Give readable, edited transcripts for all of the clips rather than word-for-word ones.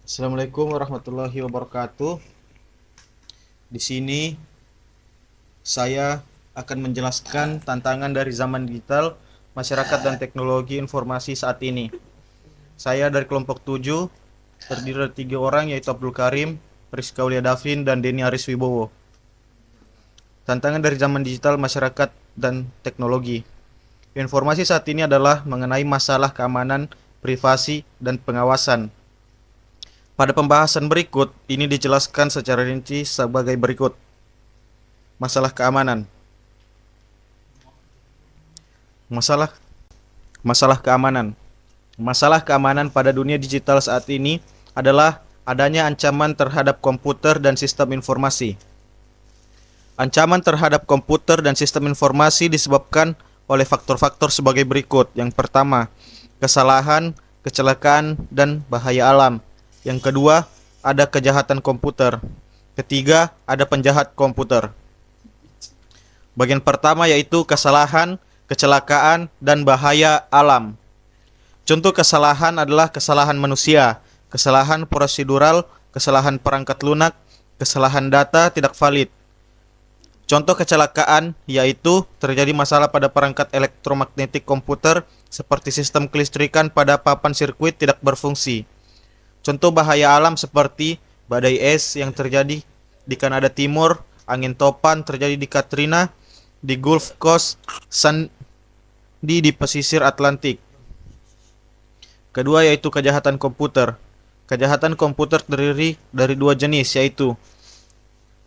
Assalamualaikum warahmatullahi wabarakatuh. Di sini saya akan menjelaskan tantangan dari zaman digital, masyarakat dan teknologi informasi saat ini. Saya dari kelompok 7, terdiri dari 3 orang yaitu Abdul Karim, Rizka Aulia Davin, dan Denny Aris Wibowo. Tantangan dari zaman digital, masyarakat dan teknologi. Informasi saat ini adalah mengenai masalah keamanan, privasi, dan pengawasan. Pada pembahasan berikut, ini dijelaskan secara rinci sebagai berikut. Masalah keamanan. Masalah keamanan. Masalah keamanan pada dunia digital saat ini adalah adanya ancaman terhadap komputer dan sistem informasi. Ancaman terhadap komputer dan sistem informasi disebabkan oleh faktor-faktor sebagai berikut. Yang pertama, kesalahan, kecelakaan, dan bahaya alam. Yang kedua, ada kejahatan komputer. Ketiga, ada penjahat komputer. Bagian pertama yaitu kesalahan, kecelakaan, dan bahaya alam. Contoh kesalahan adalah kesalahan manusia, kesalahan prosedural, kesalahan perangkat lunak, kesalahan data tidak valid. Contoh kecelakaan yaitu terjadi masalah pada perangkat elektromagnetik komputer seperti sistem kelistrikan pada papan sirkuit tidak berfungsi. Contoh bahaya alam seperti badai es yang terjadi di Kanada Timur, angin topan terjadi di Katrina, di Gulf Coast, Sandy di pesisir Atlantik. Kedua yaitu kejahatan komputer. Kejahatan komputer terdiri dari 2 jenis yaitu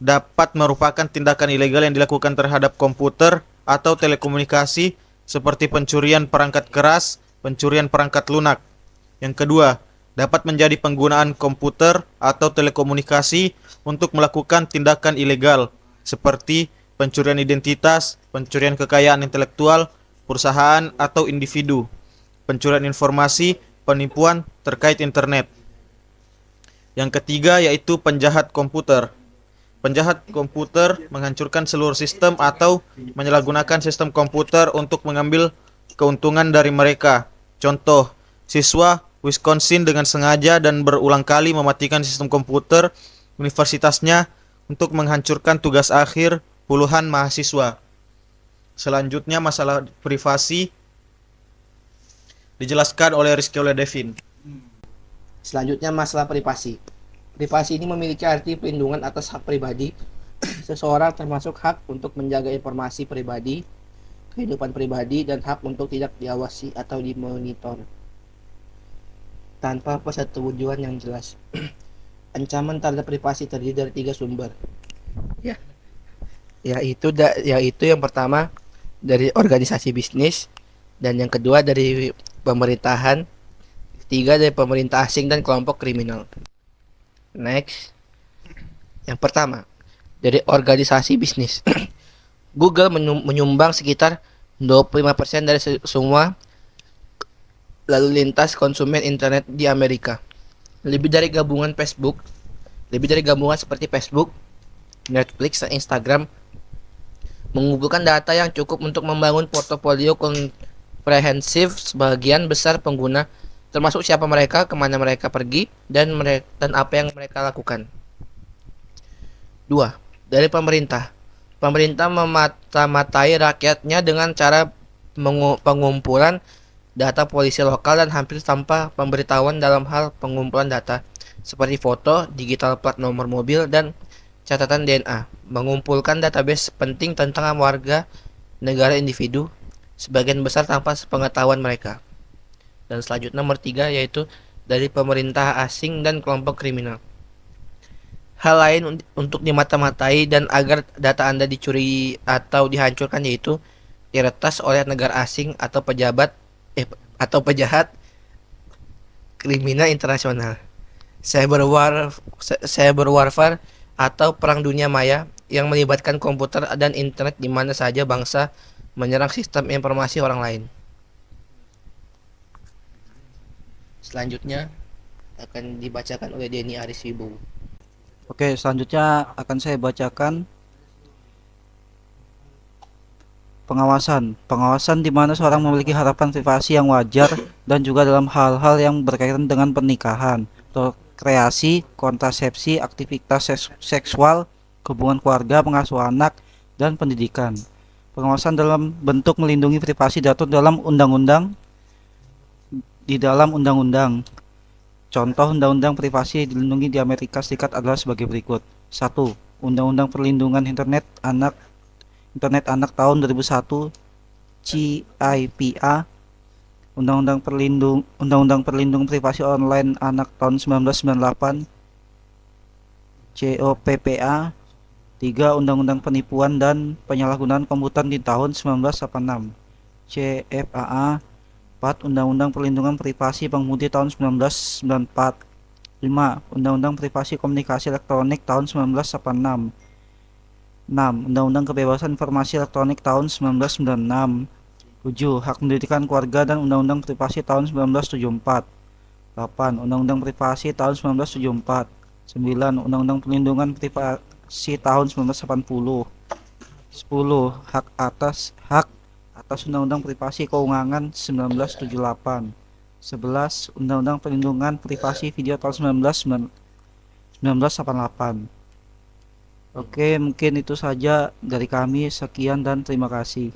dapat merupakan tindakan ilegal yang dilakukan terhadap komputer atau telekomunikasi seperti pencurian perangkat keras, pencurian perangkat lunak. Yang kedua, dapat menjadi penggunaan komputer atau telekomunikasi untuk melakukan tindakan ilegal seperti pencurian identitas, pencurian kekayaan intelektual, perusahaan atau individu, pencurian informasi, penipuan terkait internet. Yang ketiga yaitu penjahat komputer. Penjahat komputer menghancurkan seluruh sistem atau menyalahgunakan sistem komputer untuk mengambil keuntungan dari mereka. Contoh, siswa Wisconsin dengan sengaja dan berulang kali mematikan sistem komputer universitasnya untuk menghancurkan tugas akhir puluhan mahasiswa. Selanjutnya masalah privasi dijelaskan oleh Rizky Aulia Davin. Selanjutnya masalah privasi. Privasi ini memiliki arti perlindungan atas hak pribadi seseorang, termasuk hak untuk menjaga informasi pribadi, kehidupan pribadi, dan hak untuk tidak diawasi atau dimonitor tanpa persetujuan yang jelas. Ancaman terhadap privasi terdiri dari 3 sumber. Yaitu yang pertama dari organisasi bisnis, dan yang kedua dari pemerintahan, ketiga dari pemerintah asing dan kelompok kriminal. Next. Yang pertama, dari organisasi bisnis. Google menyumbang sekitar 25% dari semua lalu lintas konsumen internet di Amerika. Lebih dari gabungan seperti Facebook, Netflix, dan Instagram mengumpulkan data yang cukup untuk membangun portofolio komprehensif sebagian besar pengguna, termasuk siapa mereka, kemana mereka pergi, dan apa yang mereka lakukan. 2. Dari pemerintah. Pemerintah memata-matai rakyatnya dengan cara pengumpulan data polisi lokal dan hampir tanpa pemberitahuan dalam hal pengumpulan data seperti foto, digital plat nomor mobil, dan catatan DNA. Mengumpulkan database penting tentang warga negara individu, sebagian besar tanpa sepengetahuan mereka. Dan selanjutnya nomor 3 yaitu dari pemerintah asing dan kelompok kriminal. Hal lain untuk dimata-matai dan agar data Anda dicuri atau dihancurkan yaitu diretas oleh negara asing atau pejahat kriminal internasional. Cyber warfare atau perang dunia maya yang melibatkan komputer dan internet di mana saja bangsa menyerang sistem informasi orang lain. Selanjutnya akan dibacakan oleh Denny Aris Wibowo. Oke, selanjutnya akan saya bacakan pengawasan. Pengawasan di mana seorang memiliki harapan privasi yang wajar dan juga dalam hal-hal yang berkaitan dengan pernikahan, rekreasi, kontrasepsi, aktivitas seksual, hubungan keluarga, pengasuhan anak, dan pendidikan. Pengawasan dalam bentuk melindungi privasi diatur dalam undang-undang Contoh undang-undang privasi dilindungi di Amerika Serikat adalah sebagai berikut. 1. Undang-Undang Perlindungan Internet Anak tahun 2001 CIPA, Undang-Undang Perlindungan Privasi Online Anak tahun 1998 COPPA. 3. Undang-Undang Penipuan dan Penyalahgunaan Komputer di tahun 1986 CFAA. 4. Undang-Undang Perlindungan Privasi Pengemudi tahun 1994. 5. Undang-Undang Privasi Komunikasi Elektronik tahun 1986. 6. Undang-Undang Kebebasan Informasi Elektronik tahun 1996. 7. Hak Pendidikan Keluarga dan Undang-Undang Privasi tahun 1974. 8. Undang-Undang Privasi tahun 1974. 9. Undang-Undang Perlindungan Privasi tahun 1980. 10. Hak atas Undang-Undang Privasi Keuangan 1978. 11. Undang-Undang Perlindungan Privasi Video tahun 1988. Oke, mungkin itu saja dari kami. Sekian dan terima kasih.